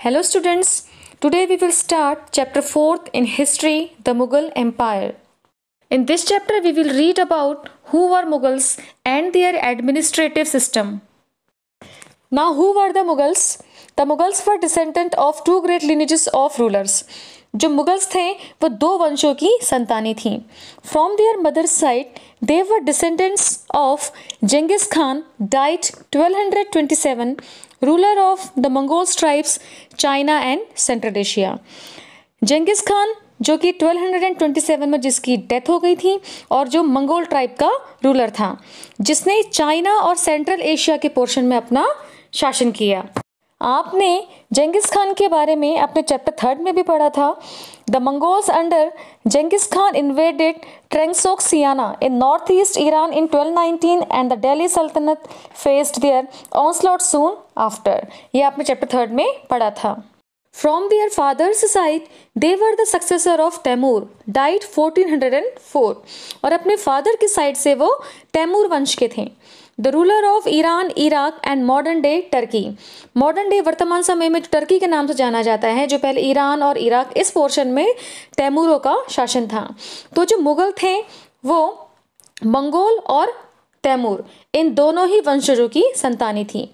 Hello students, today we will start chapter 4th in history, the Mughal Empire. In this chapter we will read about who were Mughals and their administrative system. Now who were the Mughals? The Mughals were descendant of two great lineages of rulers. जो Mughals थे वो दो वंशों की संतानें थीं. From their mother's side, they were descendants of Genghis Khan, died 1227, ruler of the Mongol tribes, China and Central Asia. Genghis Khan जो कि 1227 में जिसकी डेथ हो गई थी और जो मंगोल ट्राइब का रूलर था जिसने चाइना और सेंट्रल एशिया के पोर्शन में अपना शासन किया. आपने जेंगिस खान के बारे में अपने चैप्टर 3 में भी पढ़ा था. The Mongols under Genghis Khan invaded Transoxiana in north east Iran in 1219 and the Delhi Sultanate faced their onslaught soon after. ये आपने चैप्टर 3 में पढ़ा था. From their father's side, they were the successor of Taimur, died 1404. और अपने father की side से वो तैमूर वंश के थे. The ruler of Iran, Iraq and modern day Turkey. Modern day वर्तमान समय में टर्की के नाम से जाना जाता है, जो पहले ईरान और इराक इस पोर्शन में तैमूरों का शासन था. तो जो मुगल थे वो मंगोल और तैमूर इन दोनों ही वंशजों की संतानें थी.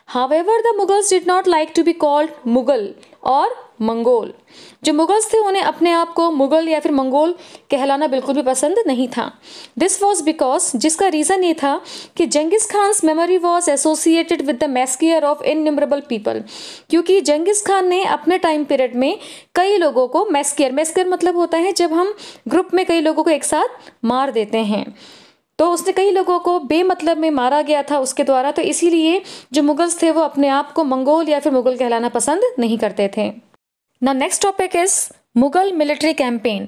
However, the Mughals did not like to be called Mughal और मंगोल. जो मुगल्स थे उन्हें अपने आप को मुगल या फिर मंगोल कहलाना बिल्कुल भी पसंद नहीं था. दिस वॉज बिकॉज जिसका रीज़न ये था कि Genghis Khan's memory was associated with the massacre of innumerable people. क्योंकि जेंगिस खान ने अपने टाइम पीरियड में कई लोगों को मैस्कियर मतलब होता है जब हम ग्रुप में कई लोगों को एक साथ मार देते हैं, तो उसने कई लोगों को बेमतलब में मारा गया था उसके द्वारा. तो इसीलिए जो मुगल्स थे वो अपने आप को मंगोल या फिर मुगल कहलाना पसंद नहीं करते थे. Now next topic is Mughal military campaign.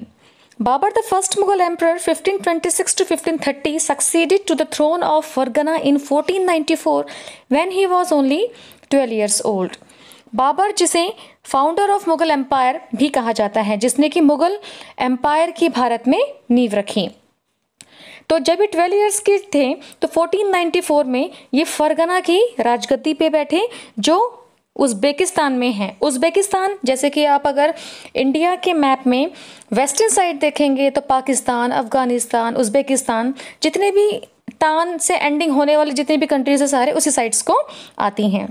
Babur the first Mughal emperor 1526 to 1530 succeeded to the throne of Fargana in 1494 when he was only 12 years old. Babar जिसे फाउंडर ऑफ मुगल एम्पायर भी कहा जाता है, जिसने कि मुगल एम्पायर की भारत में नींव रखी. तो जब ये 12 ईयर्स के थे तो 1494 में ये फरगना की राजगद्दी पे बैठे जो उज़्बेकिस्तान में है. उज़्बेकिस्तान जैसे कि आप अगर इंडिया के मैप में वेस्टर्न साइड देखेंगे तो पाकिस्तान, अफगानिस्तान, उज़्बेकिस्तान जितने भी तान से एंडिंग होने वाले जितने भी कंट्रीज है सारे उसी साइड्स को आती हैं.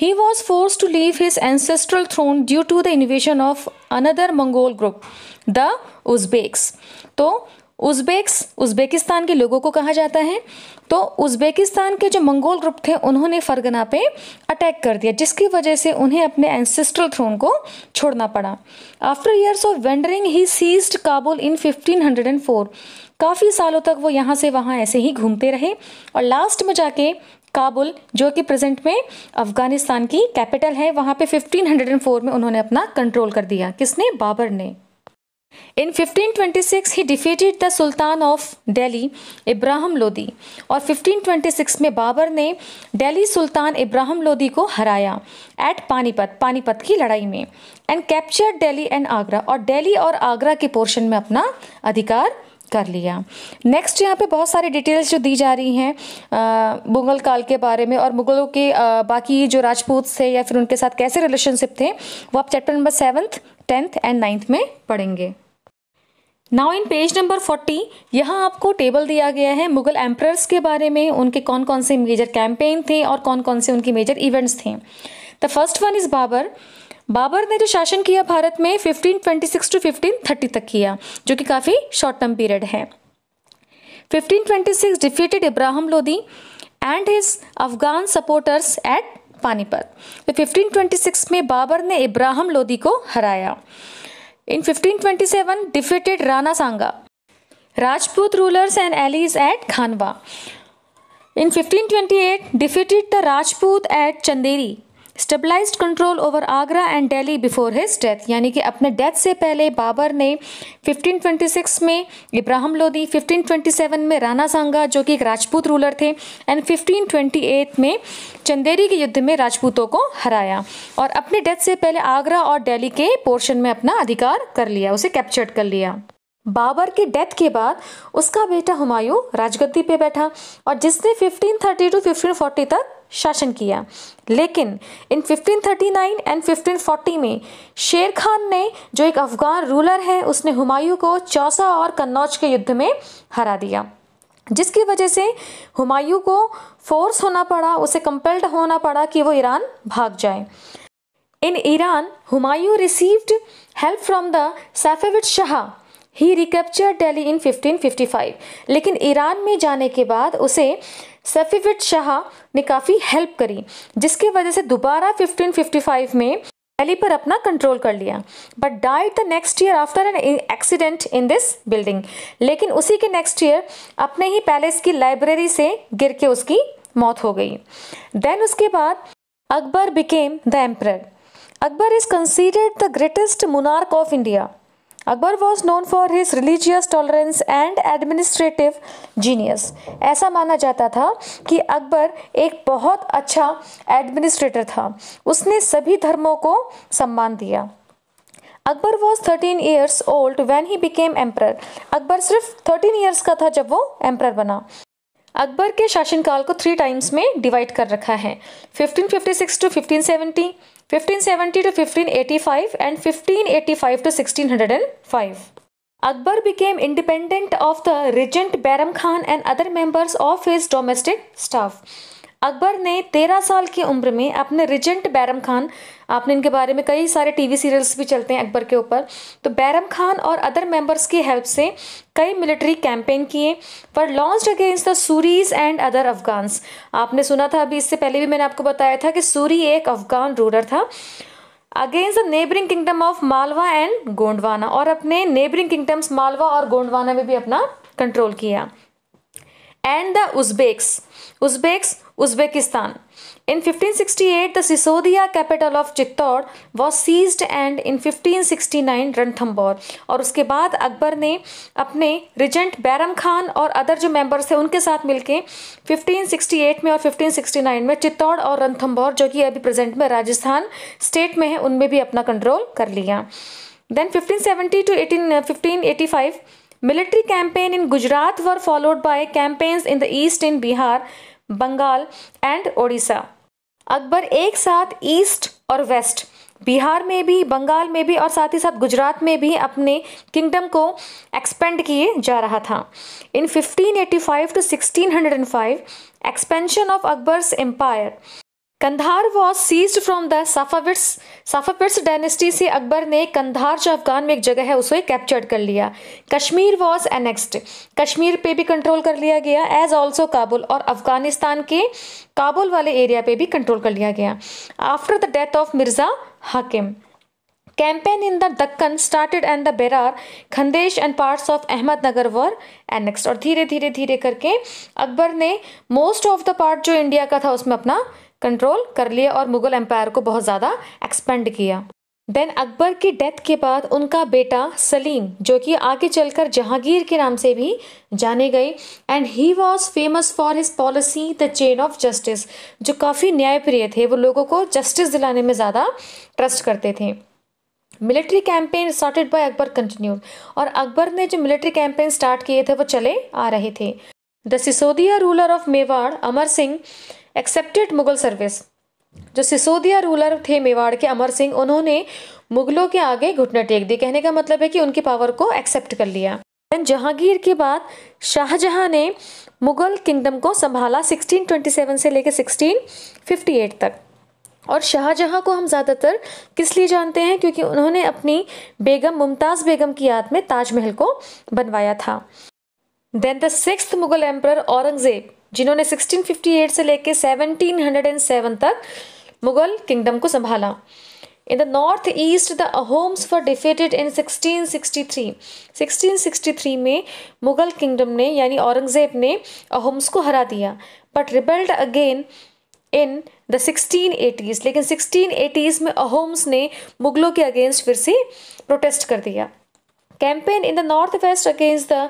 He was forced to leave his ancestral throne due to the invasion of another Mongol group, the Uzbeks. तो उज़्बेकिस्तान के लोगों को कहा जाता है. तो उज़्बेकिस्तान के जो मंगोल ग्रुप थे उन्होंने फरगना पे अटैक कर दिया, जिसकी वजह से उन्हें अपने एंसेस्ट्रल थ्रोन को छोड़ना पड़ा. After years of wandering he seized Kabul in 1504. काफ़ी सालों तक वो यहाँ से वहाँ ऐसे ही घूमते रहे और लास्ट में जाके काबुल जो कि प्रेजेंट में अफगानिस्तान की कैपिटल है वहाँ पे 1504 में उन्होंने अपना कंट्रोल कर दिया. किसने? बाबर ने. In 1526 he defeated the Sultan of Delhi, Ibrahim Lodi. और 1526 में बाबर ने दिल्ली सुल्तान इब्राहिम लोदी को हराया एट पानीपत की लड़ाई में. And captured Delhi and Agra. और दिल्ली और आगरा के पोर्शन में अपना अधिकार कर लिया. नेक्स्ट यहाँ पे बहुत सारी डिटेल्स जो दी जा रही हैं मुगल काल के बारे में और मुगलों के बाकी जो राजपूत थे या फिर उनके साथ कैसे रिलेशनशिप थे वो आप chapter number 7th, 10th and 9th में पढ़ेंगे. नाउ इन पेज नंबर 40 यहाँ आपको टेबल दिया गया है मुगल एम्परर्स के बारे में, उनके कौन कौन से मेजर कैंपेन थे और कौन कौन से उनकी मेजर इवेंट्स थे. The first one is Babur. Babur ने जो शासन किया भारत में 1526 to 1530 तक किया, जो कि काफ़ी शॉर्ट टर्म पीरियड है. 1526 defeated Ibrahim Lodi and his Afghan supporters at Panipat. तो 1526 में बाबर ने इब्राहिम लोदी को हराया. In 1527 defeated Rana Sanga, Rajput rulers and allies at Khanwa. In 1528 defeated the Rajput at Chanderi, stabilized control over Agra and Delhi before his death. यानी कि अपने death से पहले बाबर ने 1526 में इब्राहिम लोदी, 1527 में राणा सांगा जो कि एक राजपूत रूलर थे एंड 1528 में चंदेरी के युद्ध में राजपूतों को हराया और अपने डेथ से पहले आगरा और दिल्ली के पोर्शन में अपना अधिकार कर लिया, उसे कैप्चर्ड कर लिया. बाबर की डेथ के बाद उसका बेटा हुमायूं राजगद्दी पे बैठा और जिसने 1530 टू 1540 तक शासन किया। लेकिन इन 1539 एंड 1540 में शेर खान ने, जो एक अफगान रूलर है, उसने हुमायूं को चौसा और कन्नौज के युद्ध में हरा दिया, जिसकी वजह से हुमायूं को फोर्स होना पड़ा, उसे कंपेल्ड होना पड़ा कि वो ईरान भाग जाए। In Iran Humayun received help from the Safavid shah. He recaptured Delhi in 1555। लेकिन ईरान में जाने के बाद उसे सफेविड शाह ने काफ़ी हेल्प करी, जिसकी वजह से दोबारा 1555 में दिल्ली पर अपना कंट्रोल कर लिया, but died the next year after an accident in this building. लेकिन उसी के नेक्स्ट ईयर अपने ही पैलेस की लाइब्रेरी से गिर के उसकी मौत हो गई। देन उसके बाद Akbar became the emperor. Akbar is considered the greatest monarch of India. Akbar was known for his religious tolerance and administrative genius. ऐसा माना जाता था कि अकबर एक बहुत अच्छा एडमिनिस्ट्रेटर था, उसने सभी धर्मों को सम्मान दिया। Akbar was 13 years old when he became emperor. Akbar सिर्फ 13 ईयर्स का था जब वो एम्परर बना। अकबर के शासनकाल को 3 टाइम्स में डिवाइड कर रखा है, 1556 to 1570, 1570 to 1585 and 1585 to 1605. Akbar became independent of the regent Bairam Khan and other members of his domestic staff. Akbar ने 13 साल की उम्र में अपने रिजेंट बैरम खान, आपने इनके बारे में कई सारे टीवी सीरियल्स भी चलते हैं अकबर के ऊपर, तो बैरम खान और अदर मेंबर्स की हेल्प से कई मिलिट्री कैंपेन किए पर launched against the Suri's and other Afghans. आपने सुना था अभी, इससे पहले भी मैंने आपको बताया था कि सूरी एक अफगान रूलर था, against the neighbouring kingdom of Malwa and Gondwana, और अपने नेबरिंग किंगडम्स मालवा और गोंडवाना में भी अपना कंट्रोल किया। And the Uzbeks Uzbekistan. In 1568, the Sisodia capital of Chittor was seized and in 1569 Ranthambore. और उसके बाद अकबर ने अपने रिजेंट बैरम खान और अदर जो मेंबर्स थे उनके साथ मिलके 1568 में और 1569 में चित्तौड़ और रणथंभौर, जो कि अभी प्रेजेंट में राजस्थान स्टेट में है, उनमें भी अपना कंट्रोल कर लिया। Then 1570 to 1585 military campaign in Gujarat were followed by campaigns in the east in Bihar, Bengal and Odisha. Akbar एक साथ ईस्ट और वेस्ट, बिहार में भी, बंगाल में भी और साथ ही साथ गुजरात में भी अपने किंगडम को एक्सपेंड किए जा रहा था। In 1585 to 1605 expansion of Akbar's empire. Kandahar was seized from the Safavids dynasty से अकबर ने कंधार, जो अफगान में एक जगह है, उसे कैप्चर्ड कर लिया। कश्मीर वॉज एनेक्स्ड, कश्मीर पे भी कंट्रोल कर लिया गया, एज ऑल्सो काबुल, और अफगानिस्तान के काबुल वाले एरिया पे भी कंट्रोल कर लिया गया। After the death of Mirza Hakim, campaign in the Deccan started and the Berar, Khandesh and parts of Ahmadnagar were annexed. और धीरे धीरे धीरे करके अकबर ने मोस्ट ऑफ द पार्ट जो इंडिया का था उसमें अपना कंट्रोल कर लिया और मुगल एम्पायर को बहुत ज़्यादा एक्सपेंड किया। देन अकबर की डेथ के बाद उनका बेटा सलीम, जो कि आगे चलकर जहांगीर के नाम से भी जाने गए, and he was famous for his policy the chain of justice, जो काफ़ी न्यायप्रिय थे, वो लोगों को जस्टिस दिलाने में ज़्यादा ट्रस्ट करते थे। Military campaign started by Akbar continued, और अकबर ने जो मिलिट्री कैंपेन स्टार्ट किए थे वो चले आ रहे थे। The Sisodia ruler of Mewar Amar Singh accepted Mughal service. जो सिसोदिया रूलर थे मेवाड़ के, अमर सिंह, उन्होंने मुगलों के आगे घुटने टेक दिए। कहने का मतलब है कि उनकी पावर को एक्सेप्ट कर लिया। जहांगीर के बाद शाहजहां ने मुगल किंगडम को संभाला 1627 से लेकर 1658 तक। और शाहजहां को हम ज़्यादातर किस लिए जानते हैं? क्योंकि उन्होंने अपनी बेगम मुमताज़ बेगम की याद में ताजमहल को बनवाया था। Then the 6th Mughal emperor Aurangzeb, जिन्होंने 1658 से लेकर 1707 तक मुगल किंगडम को संभाला। In the north east the Ahoms were defeated इन 1663। 1663 में मुगल किंगडम ने यानी औरंगजेब ने अहोम्स को हरा दिया, but rebelled again in the 1680s। लेकिन 1680s में अहोम्स ने मुगलों के अगेंस्ट फिर से प्रोटेस्ट कर दिया। Campaign in the north west against the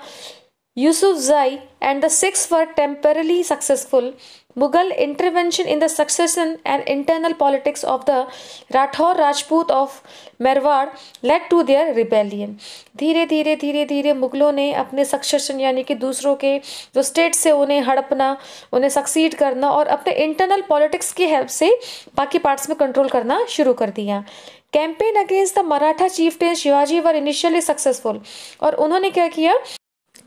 Yusufzai and the Sikhs were temporarily successful. Mughal intervention in the succession and internal politics of the Rathore Rajput of Marwar led to their rebellion. धीरे धीरे मुगलों ने अपने succession यानी कि दूसरों के जो स्टेट से उन्हें हड़पना, उन्हें सक्सीड करना और अपने इंटरनल पॉलिटिक्स की हेल्प से बाकी पार्ट्स में कंट्रोल करना शुरू कर दिया. Campaign against the Maratha chieftain Shivaji were initially successful. और उन्होंने क्या किया,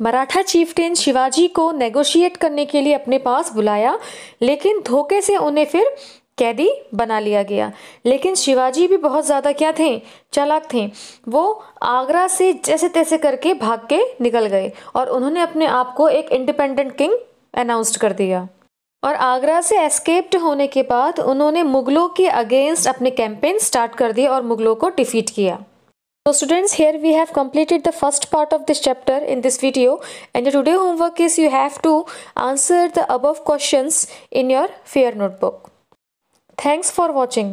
मराठा चीफ्टेन शिवाजी को नेगोशिएट करने के लिए अपने पास बुलाया, लेकिन धोखे से उन्हें फिर कैदी बना लिया गया. लेकिन शिवाजी भी बहुत ज़्यादा क्या थे, चालाक थे. वो आगरा से जैसे तैसे करके भाग के निकल गए और उन्होंने अपने आप को एक इंडिपेंडेंट किंग अनाउंस कर दिया. और आगरा से एस्केप्ड होने के बाद उन्होंने मुगलों के अगेंस्ट अपने कैंपेन स्टार्ट कर दिए और मुगलों को डिफीट किया. So students, here we have completed the first part of this chapter in this video, and your today homework is you have to answer the above questions in your fair notebook. Thanks for watching.